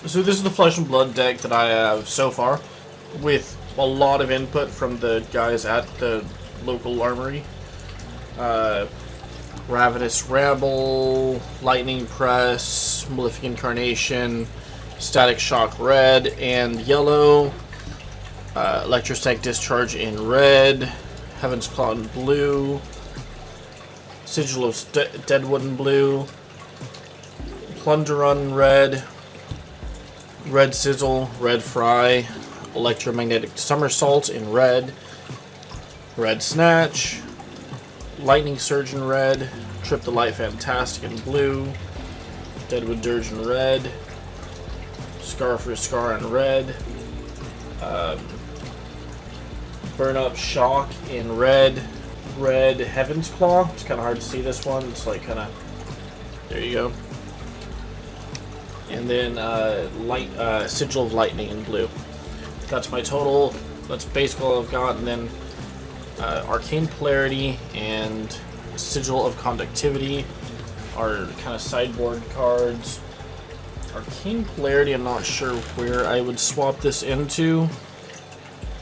So this is the Flesh and Blood deck that I have so far, with a lot of input from the guys at the local armory. Ravenous Rabble, Lightning Press, Malefic Incarnation, Static Shock red and yellow, Electrosec Discharge in red, Heaven's Claw in blue, Sigil of Deadwood in blue, Plunder in red, Red Sizzle, Red Fry, Electromagnetic Somersault in red, Red Snatch, Lightning Surge in red, Trip the Light Fantastic in blue, Deadwood Dirge in red, Scar for Scar in red, Burn Up Shock in red, Red Heaven's Claw. It's kind of hard to see this one. It's like kind of, there you go. And then Sigil of Lightning in blue. That's my total. That's basically all I've got. And then Arcane Polarity and Sigil of Conductivity are kind of sideboard cards. Arcane Polarity, I'm not sure where I would swap this into.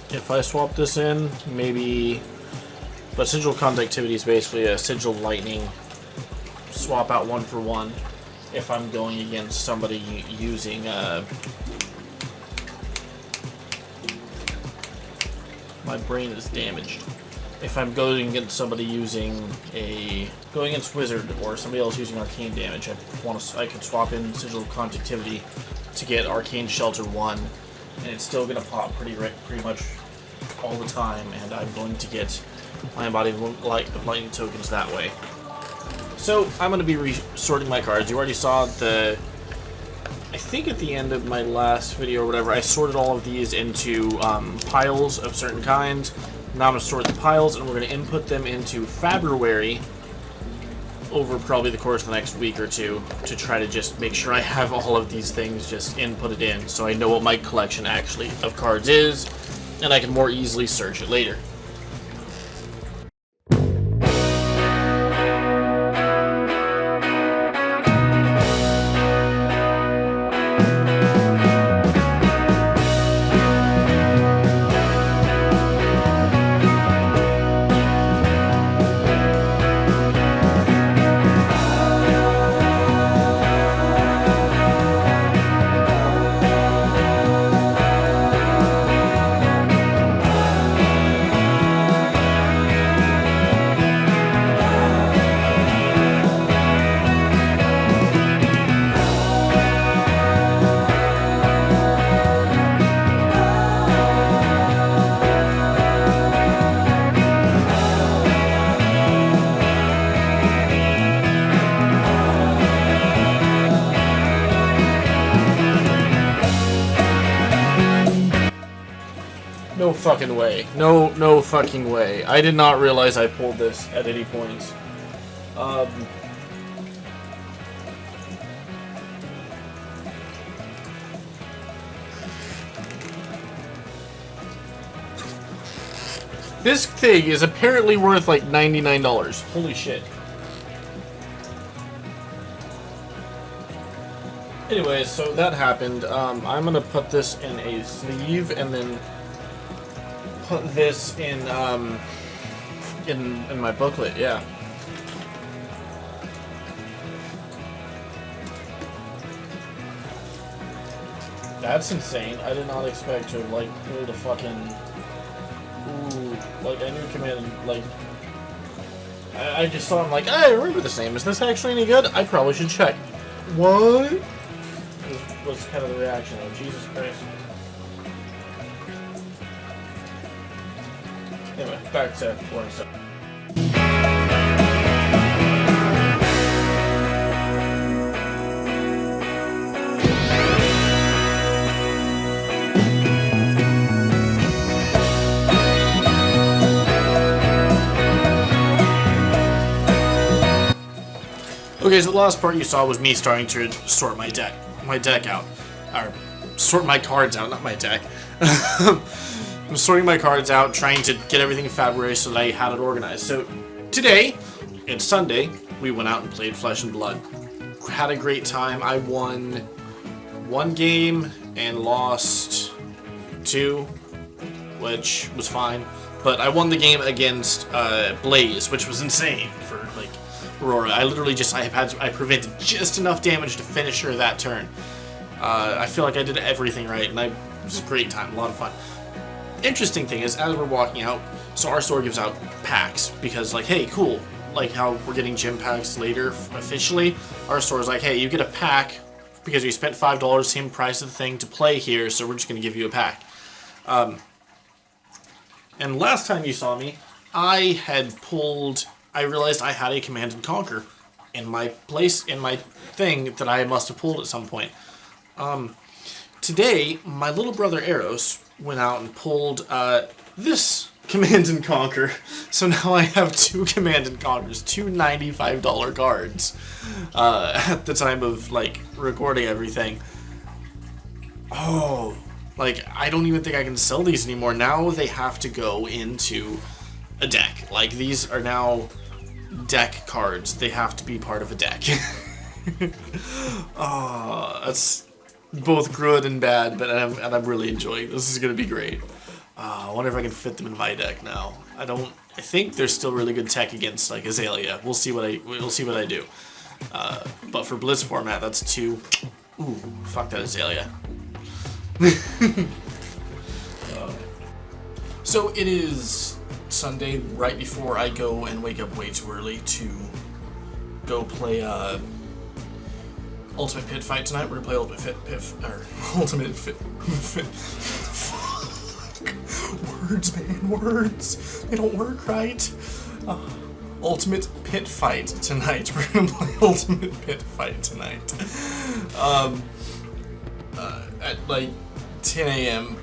If I swap this in, maybe... But Sigil of Conductivity is basically a Sigil of Lightning swap out 1 for 1. If I'm going against somebody using my brain is damaged. If I'm going against somebody using going against Wizard or somebody else using Arcane damage, I could swap in Sigil of Conductivity to get Arcane Shelter 1, and it's still gonna pop pretty much all the time, and I'm going to get my embodied lightning tokens that way. So, I'm going to be resorting my cards. You already saw I think at the end of my last video or whatever, I sorted all of these into piles of certain kinds. Now I'm going to sort the piles, and we're going to input them into February over probably the course of the next week or two to try to just make sure I have all of these things just inputted in so I know what my collection actually of cards is, and I can more easily search it later. No fucking way. No fucking way. I did not realize I pulled this at any point. This thing is apparently worth like $99. Holy shit. Anyways, so that happened. I'm gonna put this in a sleeve and then put this in my booklet, yeah. That's insane. I did not expect to like pull the fucking like I knew Command like I just saw him like, hey, I remember this name. Is this actually any good? I probably should check. What? Was kind of the reaction of Jesus Christ. Anyway, back to boring stuff. Okay, so the last part you saw was me starting to sort my deck out. Or, sort my cards out, not my deck. I'm sorting my cards out, trying to get everything in February so that I had it organized. So, today, it's Sunday, we went out and played Flesh and Blood. Had a great time. I won one game and lost 2, which was fine. But I won the game against Blaze, which was insane for like Aurora. I literally just I prevented just enough damage to finish her that turn. I feel like I did everything right, and it was a great time, a lot of fun. Interesting thing is, as we're walking out, so our store gives out packs because, like, hey, cool, like how we're getting gym packs later officially. Our store is like, hey, you get a pack because you spent $5, same price of the thing to play here, so we're just gonna give you a pack. And last time you saw me, I realized I had a Command and Conquer in my thing that I must have pulled at some point. Today, my little brother Eros went out and pulled this Command and Conquer. So now I have 2 Command and Conquers, 2 $95 cards at the time of like recording everything. Oh. Like, I don't even think I can sell these anymore. Now they have to go into a deck. Like, these are now deck cards. They have to be part of a deck. Oh, that's both good and bad, but I'm really enjoying this. This is going to be great. I wonder if I can fit them in my deck now. I think there's still really good tech against, like, Azalea. We'll see what I do. But for Blitz format, that's 2. Ooh, fuck that Azalea. So it is Sunday, right before I go and wake up way too early to go play Ultimate Pit Fight tonight. We're gonna play Ultimate Words, man, words. They don't work right. Ultimate Pit Fight tonight. We're gonna play Ultimate Pit Fight tonight. At like 10 a.m.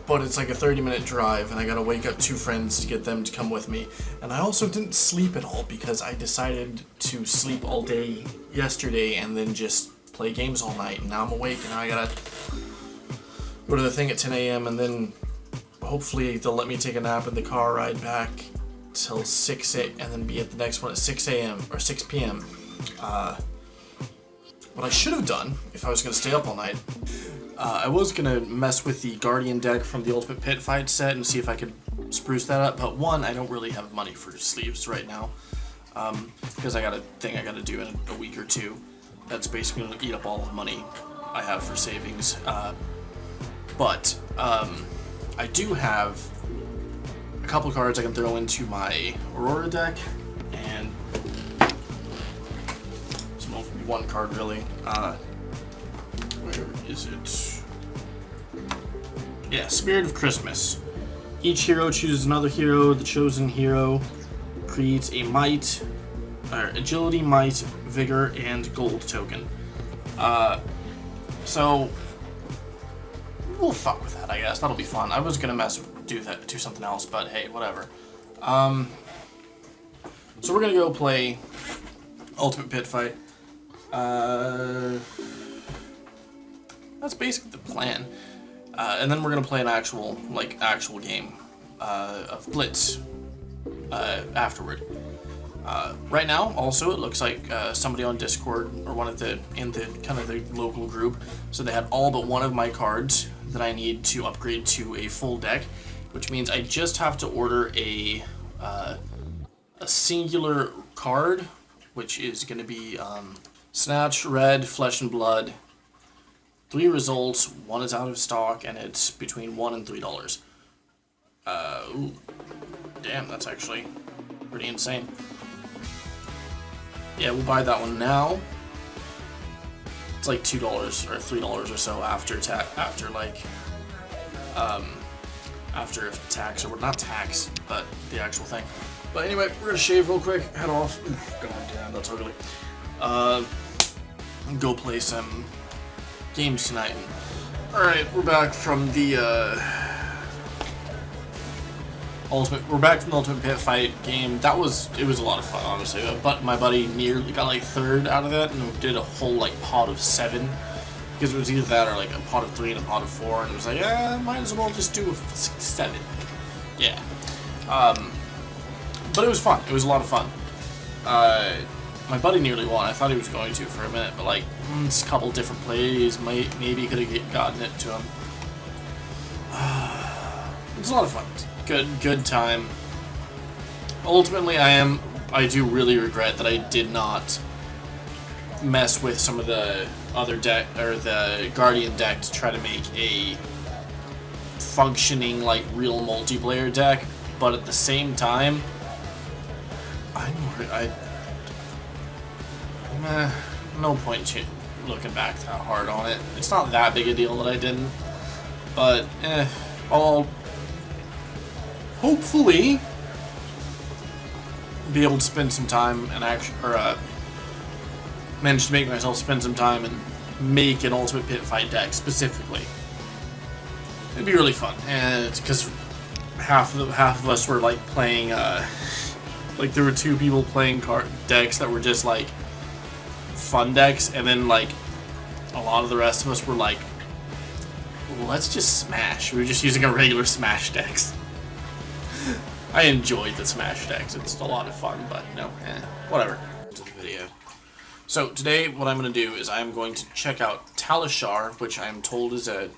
but it's like a 30-minute drive, and I gotta wake up 2 friends to get them to come with me. And I also didn't sleep at all because I decided to sleep all day yesterday and then just play games all night. And now I'm awake, and now I gotta go to the thing at 10 a.m. and then hopefully they'll let me take a nap in the car, ride back till 6 a.m. and then be at the next one at 6 a.m. or 6 p.m. What I should have done if I was gonna stay up all night. I was going to mess with the Guardian deck from the Ultimate Pit Fight set and see if I could spruce that up, but one, I don't really have money for sleeves right now, because I got a thing I got to do in a week or 2 that's basically going to eat up all the money I have for savings, but I do have a couple cards I can throw into my Aurora deck, and it's mostly one card really. Where is it? Yeah, Spirit of Christmas. Each hero chooses another hero. The chosen hero creates a might, or agility, might, vigor, and gold token. So we'll fuck with that, I guess. That'll be fun. I was gonna do something else, but hey, whatever. So we're gonna go play Ultimate Pit Fight. That's basically the plan. And then we're gonna play an actual game of Blitz afterward. Right now, also, it looks like somebody on Discord or in the kind of the local group, so they had all but one of my cards that I need to upgrade to a full deck, which means I just have to order a singular card, which is going to be Snatch, Red, Flesh and Blood. 3 results, 1 is out of stock, and it's between $1 and $3. Ooh, damn, that's actually pretty insane. Yeah, we'll buy that one now. It's like $2 or $3 or so after tax, or not tax, but the actual thing. But anyway, we're gonna shave real quick, head off. God damn, that's ugly. Go play some games tonight. Alright, we're back from the Ultimate Pit Fight game. It was a lot of fun, honestly. But my buddy nearly got like 3rd out of it, and did a whole like pot of 7. Because it was either that or like a pot of 3 and a pot of 4, and it was like, might as well just do a 7. Yeah. But it was fun. It was a lot of fun. My buddy nearly won. I thought he was going to for a minute, but like, it's a couple different plays. Maybe could have gotten it to him. It's a lot of fun. Good time. Ultimately, I do really regret that I did not mess with some of the other deck, or the Guardian deck, to try to make a functioning, like, real multiplayer deck. But at the same time, no point looking back that hard on it. It's not that big a deal that I didn't, but I'll hopefully be able to spend some time and manage to make myself spend some time and make an Ultimate Pit Fight deck specifically. It'd be really fun, and because half of us were like playing, like there were 2 people playing decks that were just like fun decks, and then like a lot of the rest of us were like, let's just smash. We were just using our regular smash decks. I enjoyed the smash decks. It's a lot of fun, but you know, whatever. To the video. So today, what I'm going to do is I'm going to check out Talishar, which I'm told is a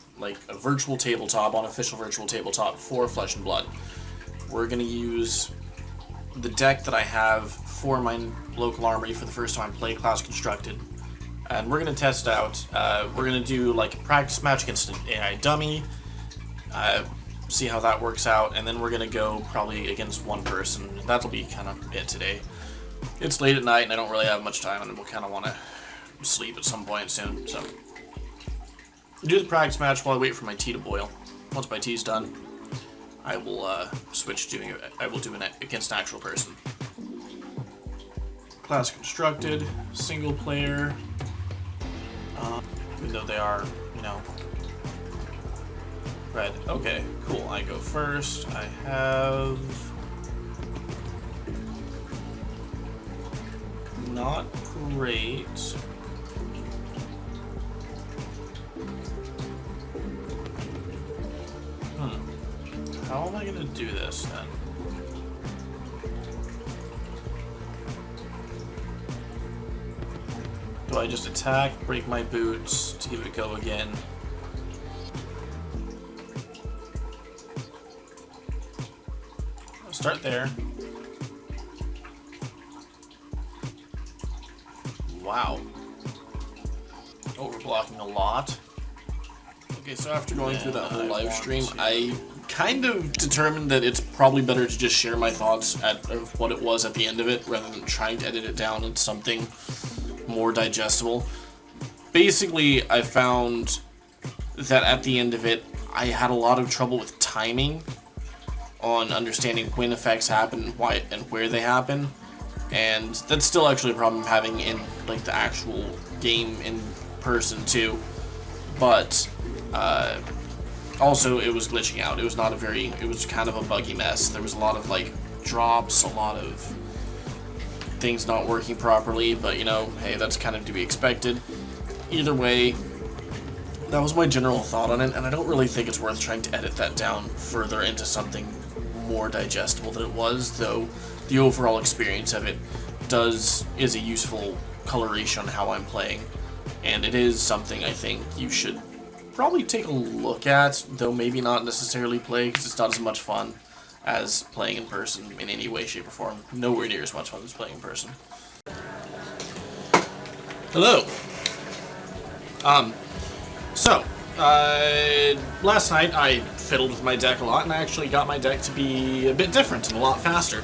virtual tabletop, unofficial virtual tabletop for Flesh and Blood. We're going to use the deck that I have for my local armory for the first time, play class constructed, and we're going to test it out. We're going to do like a practice match against an AI dummy, see how that works out, and then we're going to go probably against one person. That'll be kind of it today. It's late at night and I don't really have much time, and we'll kind of want to sleep at some point soon, so we'll do the practice match while I wait for my tea to boil. Once my tea's done, I will switch to doing it. I will do it against an actual person. Class constructed, single player, even though they are, you know, red. Okay, cool. I go first. I have not great. How am I gonna do this then? Do I just attack, break my boots to give it a go again? I'll start there. Wow. Overblocking a lot. Okay, so after going through that whole live stream, I kind of determined that it's probably better to just share my thoughts of what it was at the end of it, rather than trying to edit it down into something more digestible. Basically, I found that at the end of it, I had a lot of trouble with timing on understanding when effects happen, why and where they happen. And that's still actually a problem I'm having in like the actual game in person too. But also it was glitching out. It was not a very, it was kind of a buggy mess. There was a lot of like drops, a lot of things not working properly, but you know, hey, that's kind of to be expected. Either way, that was my general thought on it, and I don't really think it's worth trying to edit that down further into something more digestible than it was, though the overall experience of it is a useful coloration on how I'm playing, and it is something I think you should probably take a look at, though maybe not necessarily play, because it's not as much fun as playing in person in any way, shape, or form. Nowhere near as much fun as playing in person. Hello. So, last night I fiddled with my deck a lot, and I actually got my deck to be a bit different and a lot faster.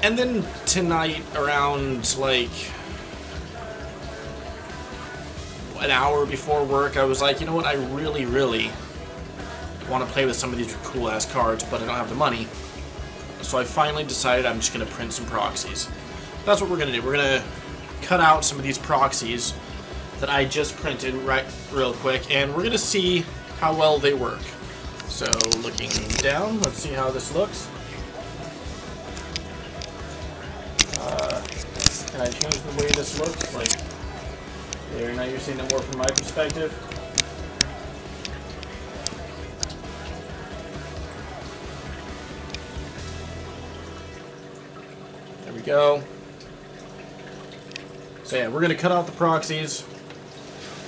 And then tonight, around like an hour before work, I was like, you know what, I really want to play with some of these cool ass cards, but I don't have the money. So I finally decided I'm just going to print some proxies. That's what we're going to do. We're going to cut out some of these proxies that I just printed real quick, and we're going to see how well they work. So looking down, let's see how this looks. Can I change the way this looks? Like, there, now you're seeing it more from my perspective. There we go. So yeah, we're gonna cut out the proxies,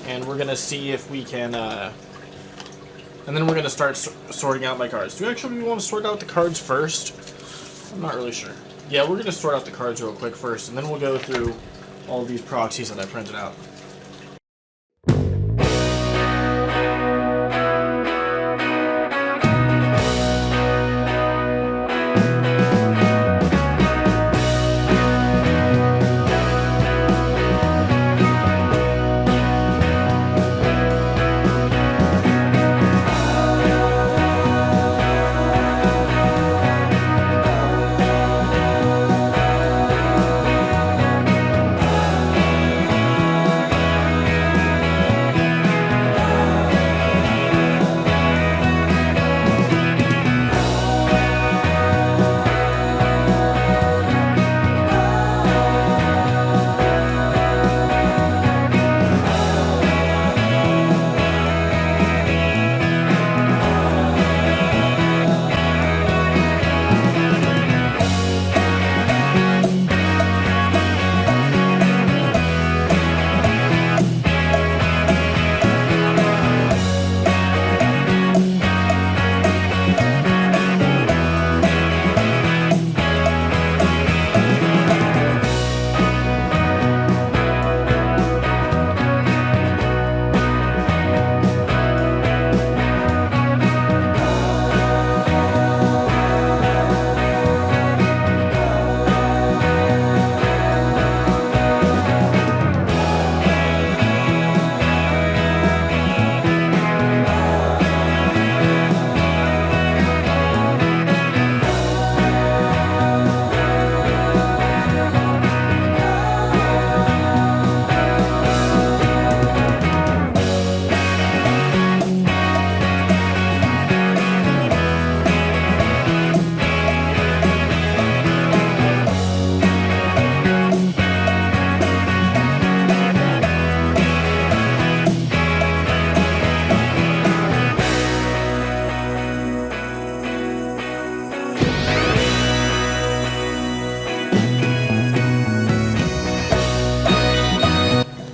and we're gonna see if we can, and then we're gonna start sorting out my cards. Do we actually want to sort out the cards first? I'm not really sure. Yeah, we're gonna sort out the cards real quick first, and then we'll go through all of these proxies that I printed out.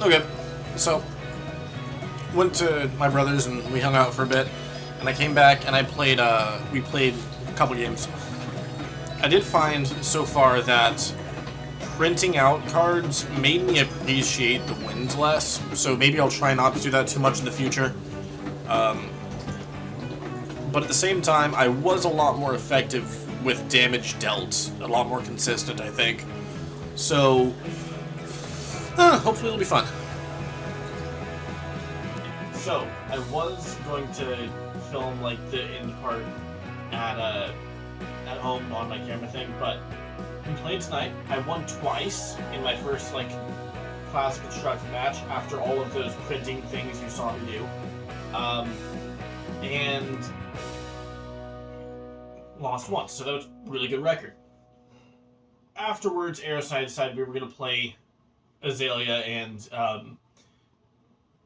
Okay, so went to my brother's and we hung out for a bit, and I came back and I played. We played a couple games. I did find so far that printing out cards made me appreciate the wins less. So maybe I'll try not to do that too much in the future. But at the same time, I was a lot more effective with damage dealt, a lot more consistent, I think. So hopefully it'll be fun. So, I was going to film, like, the end part at home on my camera thing, but in playing tonight, I won twice in my first, like, classic construct match after all of those printing things you saw me do. And lost once, so that was a really good record. Afterwards, Eros and I decided we were going to play Azalea and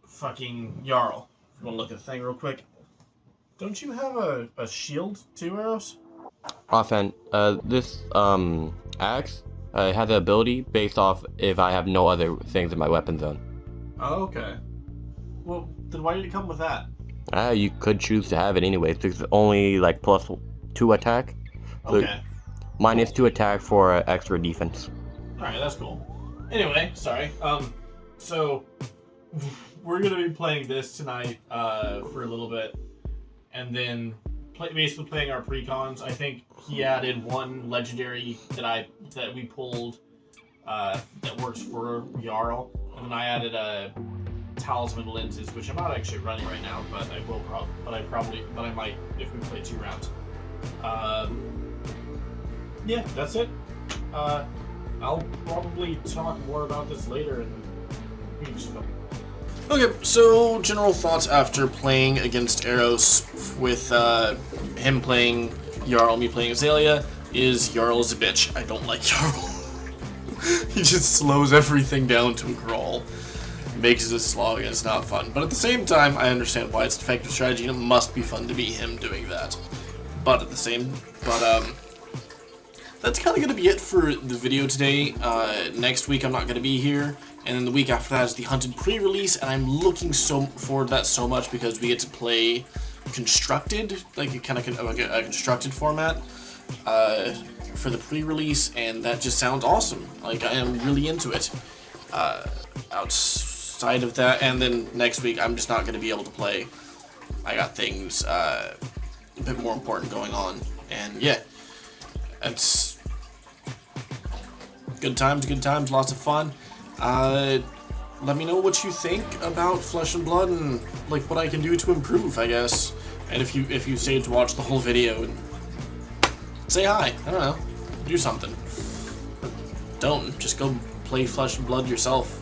fucking Jarl. If you want to look at the thing real quick. Don't you have a shield too, Eros? Offhand, this axe has the ability based off if I have no other things in my weapon zone. Oh, okay. Well, then why did it come with that? You could choose to have it anyways. It's only like +2 attack. So Okay. -2 attack for extra defense. Alright, that's cool. Anyway, sorry. So we're gonna be playing this tonight for a little bit, and then basically playing our precons. I think he added one legendary that we pulled that works for Jarl, and then I added a talisman lenses, which I'm not actually running right now, but I will but I might if we play 2 rounds. Yeah, that's it. I'll probably talk more about this later and we can just go. Okay, so general thoughts after playing against Eros with him playing Jarl, me playing Azalea, is Jarl is a bitch. I don't like Jarl. He just slows everything down to a crawl. Makes it a slog and it's not fun. But at the same time, I understand why it's an effective strategy and it must be fun to be him doing that. That's kind of going to be it for the video today. Next week I'm not going to be here, And then the week after that is the Hunted pre-release, and I'm looking so forward to that so much because we get to play constructed, like a kind of like a constructed format for the pre-release, and that just sounds awesome. Like, I am really into it. Outside of that, and then next week I'm just not going to be able to play. I got things a bit more important going on, and yeah, it's good times, lots of fun. Let me know what you think about Flesh and Blood and like what I can do to improve, I guess. And if you stayed to watch the whole video, and say hi. I don't know, do something. Don't just go play Flesh and Blood yourself.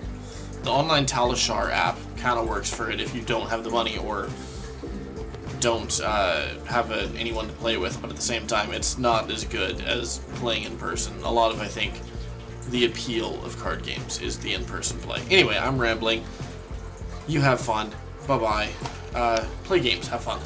The online Talishar app kind of works for it if you don't have the money or don't have anyone to play with, but at the same time, it's not as good as playing in person. A lot of, I think, the appeal of card games is the in-person play. Anyway, I'm rambling. You have fun. Bye-bye. Play games. Have fun.